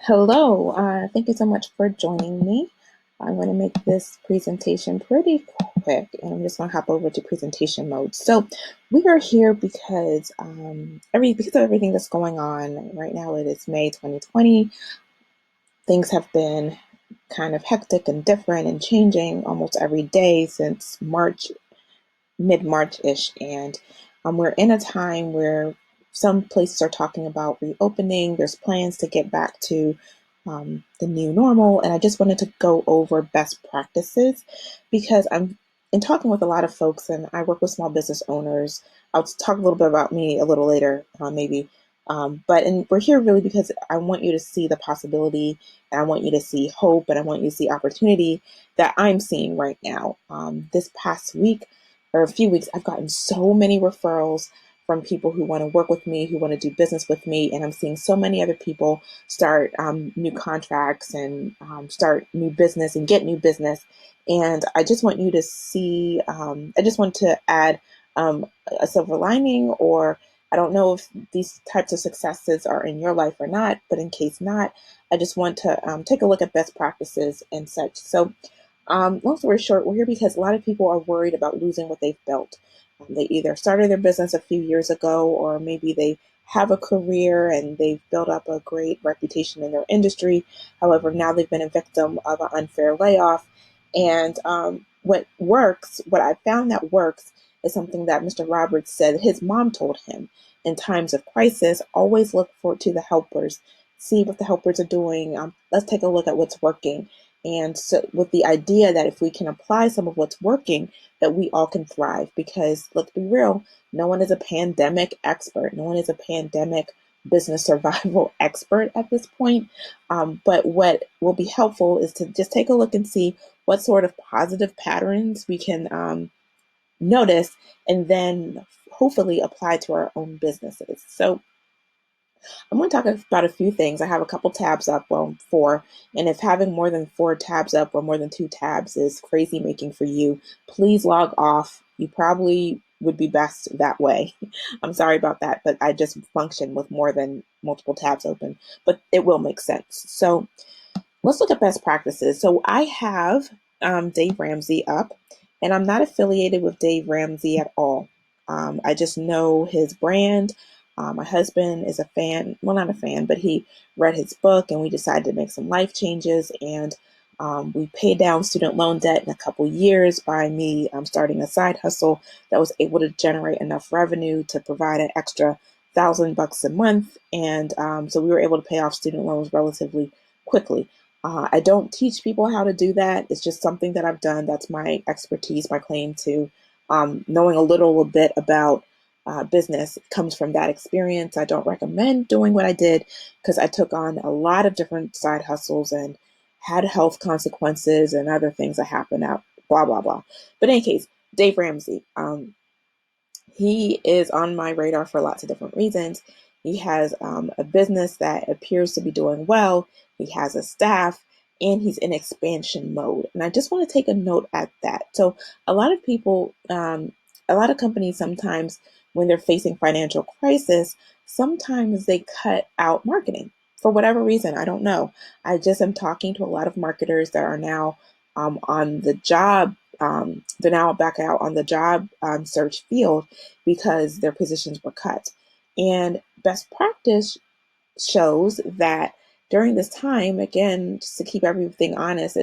Hello, thank you so much for joining me. I'm going to make this presentation pretty quick and I'm just going to hop over to presentation mode. So we are here because because of everything that's going on right now. It is May 2020. Things have been kind of hectic and different and changing almost every day since mid-March-ish, and we're in a time where some places are talking about reopening. There's plans to get back to the new normal, and I just wanted to go over best practices because I'm in talking with a lot of folks, and I work with small business owners. I'll talk a little bit about me a little later, maybe. But we're here really because I want you to see the possibility, and I want you to see hope, and I want you to see opportunity that I'm seeing right now. This past week, or a few weeks, I've gotten so many referrals from people who want to work with me, who want to do business with me. And I'm seeing so many other people start new contracts and start new business and get new business. And I just want you to see, I just want to add a silver lining, or I don't know if these types of successes are in your life or not, but in case not, I just want to take a look at best practices and such. So long story short, we're here because a lot of people are worried about losing what they've built. They either started their business a few years ago, or maybe they have a career and they've built up a great reputation in their industry. However, now they've been a victim of an unfair layoff. And what I found that works, is something that Mr. Roberts said his mom told him. In times of crisis, always look to the helpers, see what the helpers are doing. Let's take a look at what's working, and so, with the idea that if we can apply some of what's working, that we all can thrive. Because let's be real, no one is a pandemic expert. No one is a pandemic business survival expert at this point. But what will be helpful is to just take a look and see what sort of positive patterns we can notice, and then hopefully apply to our own businesses. So I'm going to talk about a few things. I have a couple tabs up, well, four. And if having more than four tabs up or more than two tabs is crazy making for you, please log off. You probably would be best that way. I'm sorry about that, but I just function with more than multiple tabs open, but it will make sense. So let's look at best practices. So I have Dave Ramsey up, and I'm not affiliated with Dave Ramsey at all. I just know his brand. My husband is a fan, well, not a fan, but he read his book, and we decided to make some life changes. And we paid down student loan debt in a couple years by me starting a side hustle that was able to generate enough revenue to provide an extra $1,000 a month. And so we were able to pay off student loans relatively quickly. I don't teach people how to do that. It's just something that I've done. That's my expertise, my claim to knowing a little bit about business comes from that experience. I don't recommend doing what I did because I took on a lot of different side hustles and had health consequences and other things that happened out, blah, blah, blah. But in any case, Dave Ramsey. He is on my radar for lots of different reasons. He has a business that appears to be doing well. He has a staff, and he's in expansion mode. And I just want to take a note at that. So a lot of people, a lot of companies sometimes, when they're facing financial crisis, sometimes they cut out marketing for whatever reason. I don't know. I just am talking to a lot of marketers that are now on the job. They're now back out on the job search field because their positions were cut. And best practice shows that during this time, again, just to keep everything honest, uh,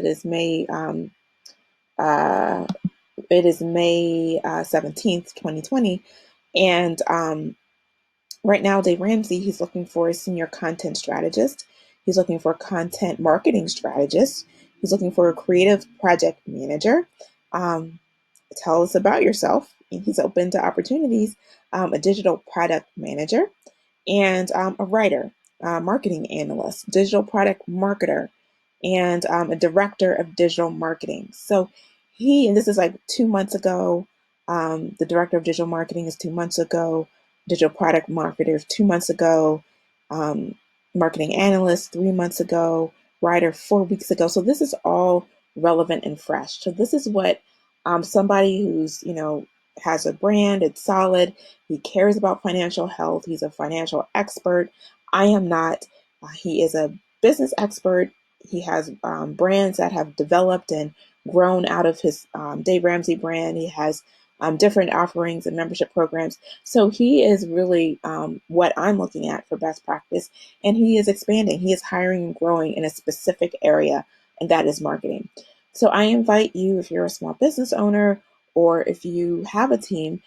it is May 17th, 2020. And right now, Dave Ramsey, he's looking for a senior content strategist. He's looking for a content marketing strategist. He's looking for a creative project manager. Um, Tell us about yourself. And he's open to opportunities, a digital product manager, and a writer, marketing analyst, digital product marketer, and a director of digital marketing. So and this is like 2 months ago. The director of digital marketing is 2 months ago. Digital product marketer is 2 months ago. Um, Marketing analyst 3 months ago. Writer 4 weeks ago. So this is all relevant and fresh. So this is what somebody who's has a brand. It's solid. He cares about financial health. He's a financial expert. I am not. He is a business expert. He has brands that have developed and grown out of his Dave Ramsey brand. He has different offerings and membership programs. So he is really what I'm looking at for best practice. And he is expanding. He is hiring and growing in a specific area, and that is marketing. So I invite you, if you're a small business owner or if you have a team,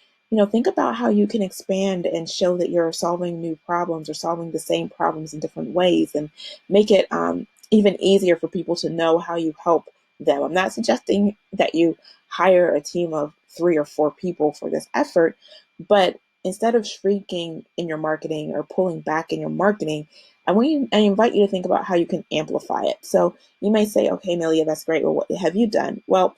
think about how you can expand and show that you're solving new problems or solving the same problems in different ways, and make it even easier for people to know how you help them. I'm not suggesting that you hire a team of 3 or 4 people for this effort, but instead of shrinking in your marketing or pulling back in your marketing, I invite you to think about how you can amplify it. So you may say, okay, Amelia, that's great. Well, what have you done? Well,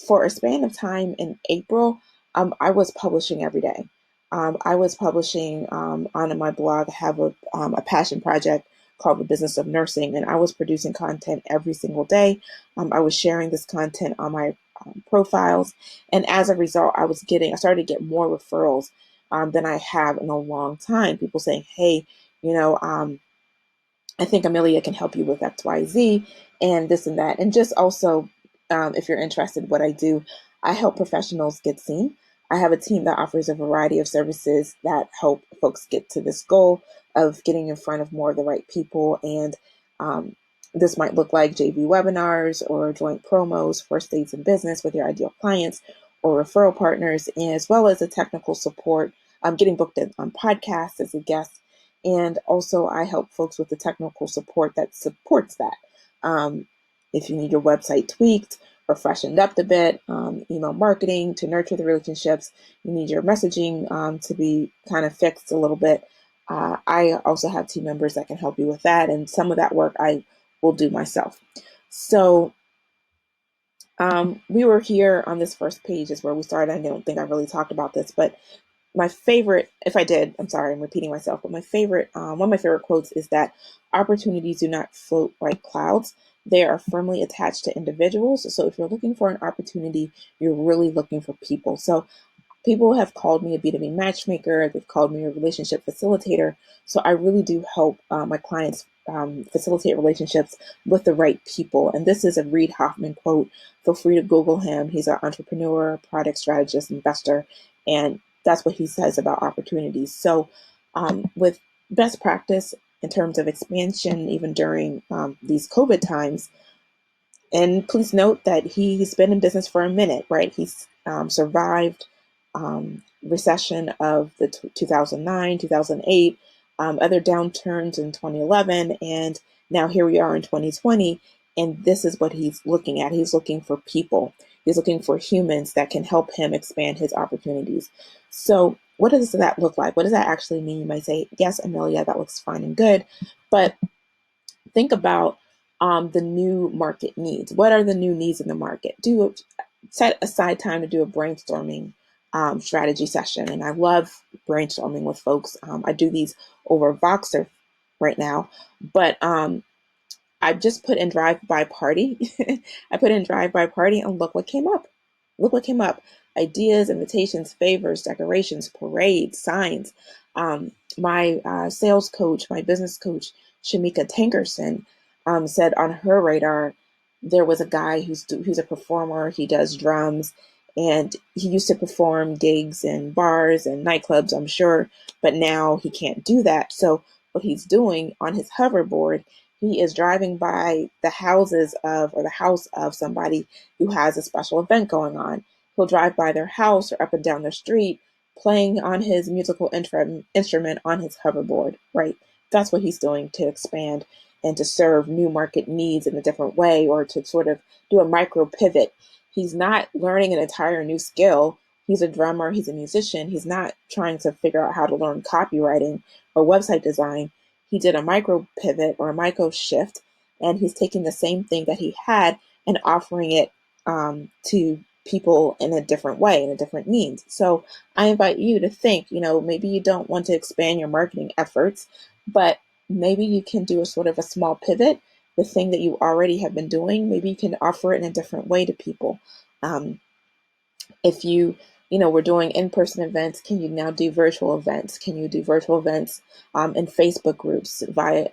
for a span of time in April, I was publishing every day. I was publishing on my blog. I have a passion project called The Business of Nursing, and I was producing content every single day. I was sharing this content on my profiles, and as a result, I started to get more referrals than I have in a long time. People saying, "Hey, you know, I think Amelia can help you with XYZ and this and that." And just also, if you're interested in what I do, I help professionals get seen. I have a team that offers a variety of services that help folks get to this goal of getting in front of more of the right people. And um, this might look like JV webinars or joint promos for states in business with your ideal clients or referral partners, as well as a technical support, getting booked on podcasts as a guest. And also, I help folks with the technical support that supports that. Um, if you need your website tweaked or freshened up a bit, email marketing to nurture the relationships, you need your messaging to be kind of fixed a little bit. I also have team members that can help you with that. And some of that work I will do myself. So we were here on this first page is where we started. I don't think I really talked about this, but my favorite, if I did, I'm sorry, I'm repeating myself, but my favorite, one of my favorite quotes is that opportunities do not float like clouds. They are firmly attached to individuals. So if you're looking for an opportunity, you're really looking for people. So people have called me a B2B matchmaker, they've called me a relationship facilitator. So I really do help my clients facilitate relationships with the right people. And this is a Reid Hoffman quote. Feel free to Google him. He's an entrepreneur, product strategist, investor, and that's what he says about opportunities. So with best practice in terms of expansion, even during these COVID times, and please note that he's been in business for a minute, right? He's survived recession of the 2009, 2008, other downturns in 2011, and now here we are in 2020, and this is what he's looking at. He's looking for people. He's looking for humans that can help him expand his opportunities. So what does that look like? What does that actually mean? You might say, yes, Amelia, that looks fine and good, but think about the new market needs. What are the new needs in the market? Set aside time to do a brainstorming strategy session. And I love brainstorming with folks. I do these over Voxer right now, but I just put in drive by party. I put in drive by party and look what came up. Look what came up. Ideas, invitations, favors, decorations, parades, signs. My sales coach, my business coach, Shamika Tankerson, said on her radar there was a guy who's a performer. He does drums, and he used to perform gigs in bars and nightclubs, I'm sure, but now he can't do that. So what he's doing on his hoverboard, he is driving by the houses of or the house of somebody who has a special event going on. He'll drive by their house or up and down their street playing on his musical instrument on his hoverboard, right? That's what he's doing to expand and to serve new market needs in a different way, or to sort of do a micro pivot. He's not learning an entire new skill. He's a drummer, he's a musician. He's not trying to figure out how to learn copywriting or website design. He did a micro pivot or a micro shift, and he's taking the same thing that he had and offering it to people in a different way, in a different means. So I invite you to think, maybe you don't want to expand your marketing efforts, but maybe you can do a sort of a small pivot. The thing that you already have been doing, maybe you can offer it in a different way to people. Um, if we're doing in-person events, can you now do virtual events? Can you do virtual events in Facebook groups?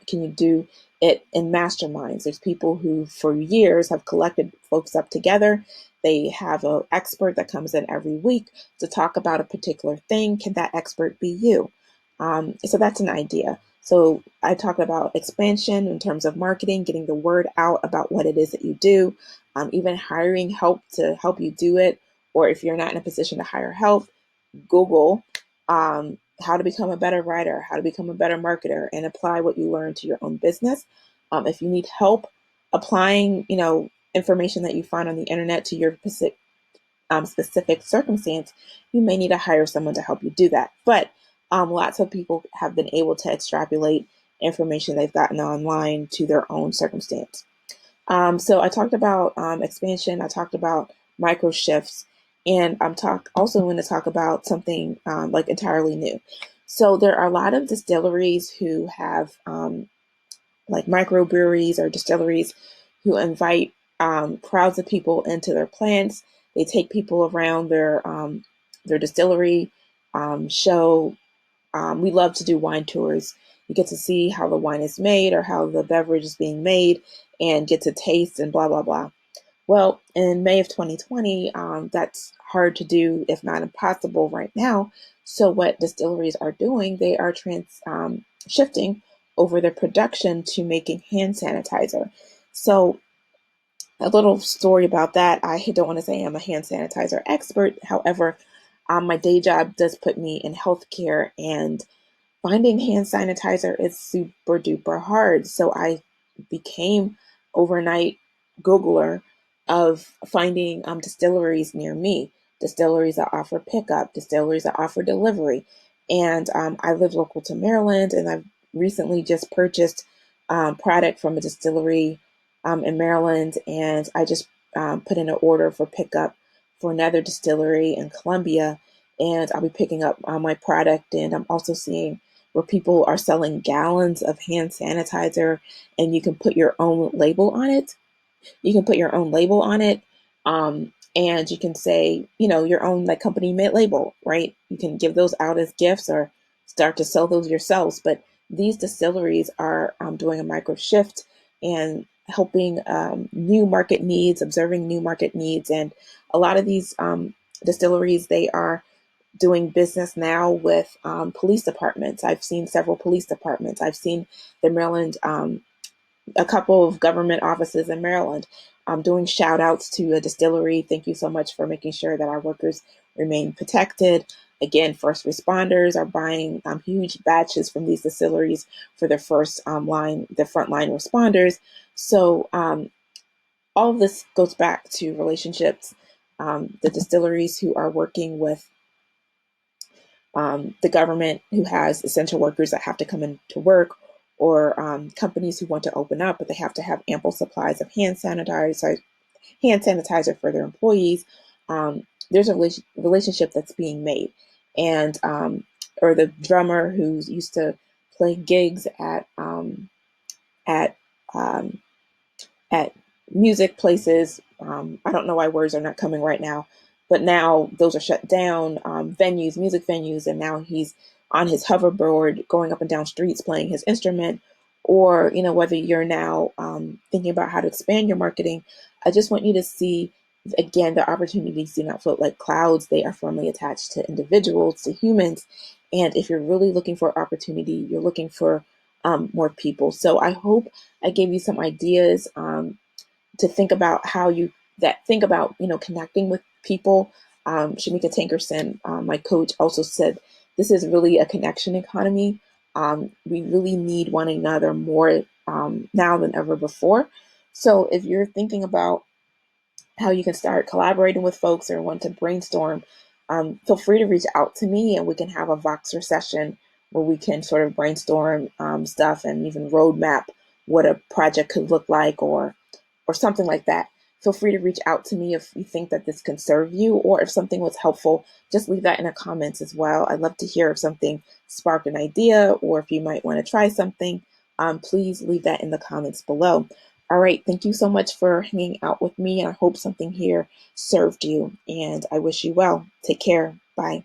Can you do it in masterminds. There's people who for years have collected folks up together. They have an expert that comes in every week to talk about a particular thing. Can that expert be you? So that's an idea. So I talked about expansion in terms of marketing, getting the word out about what it is that you do, even hiring help to help you do it. Or if you're not in a position to hire help, Google how to become a better writer, how to become a better marketer, and apply what you learn to your own business. If you need help applying, information that you find on the internet to your specific circumstance, you may need to hire someone to help you do that. But lots of people have been able to extrapolate information they've gotten online to their own circumstance. So I talked about expansion. I talked about micro shifts, and I'm also going to talk about something like entirely new. So there are a lot of distilleries who have like microbreweries or distilleries who invite crowds of people into their plants. They take people around their distillery, show. We love to do wine tours. You get to see how the wine is made or how the beverage is being made and get to taste and blah, blah, blah. Well, in May of 2020, that's hard to do, if not impossible right now. So what distilleries are doing, they are shifting over their production to making hand sanitizer. So a little story about that. I don't want to say I'm a hand sanitizer expert. However, my day job does put me in healthcare, and finding hand sanitizer is super duper hard. So I became overnight Googler of finding distilleries near me, distilleries that offer pickup, distilleries that offer delivery. And I live local to Maryland, and I've recently just purchased product from a distillery in Maryland, and I just put in an order for pickup for another distillery in Columbia, and I'll be picking up my product. And I'm also seeing where people are selling gallons of hand sanitizer, and you can put your own label on it. You can put your own label on it. And you can say, your own like company made label, right? You can give those out as gifts or start to sell those yourselves. But these distilleries are doing a micro shift and helping new market needs, observing new market needs. And a lot of these distilleries, they are doing business now with police departments. I've seen several police departments. I've seen the Maryland, a couple of government offices in Maryland doing shout outs to a distillery. Thank you so much for making sure that our workers remain protected. Again, first responders are buying huge batches from these distilleries for their their frontline responders. So all of this goes back to relationships. The distilleries who are working with the government who has essential workers that have to come in to work, or companies who want to open up, but they have to have ample supplies of hand sanitizer for their employees. There's a relationship that's being made, and or the drummer who's used to play gigs at um, at music places. I don't know why words are not coming right now, but now those are shut down, venues, music venues, and now he's on his hoverboard going up and down streets playing his instrument. Or, whether you're now thinking about how to expand your marketing, I just want you to see again, the opportunities do not float like clouds. They are firmly attached to individuals, to humans. And if you're really looking for opportunity, you're looking for more people. So I hope I gave you some ideas to think about think about connecting with people. Shamika Tankerson, my coach, also said this is really a connection economy. We really need one another more now than ever before. So if you're thinking about how you can start collaborating with folks or want to brainstorm, feel free to reach out to me and we can have a Voxer session where we can sort of brainstorm stuff and even roadmap what a project could look like, or something like that. Feel free to reach out to me if you think that this can serve you, or if something was helpful, just leave that in the comments as well. I'd love to hear if something sparked an idea or if you might want to try something. Please leave that in the comments below. All right, thank you so much for hanging out with me. I hope something here served you, and I wish you well. Take care. Bye.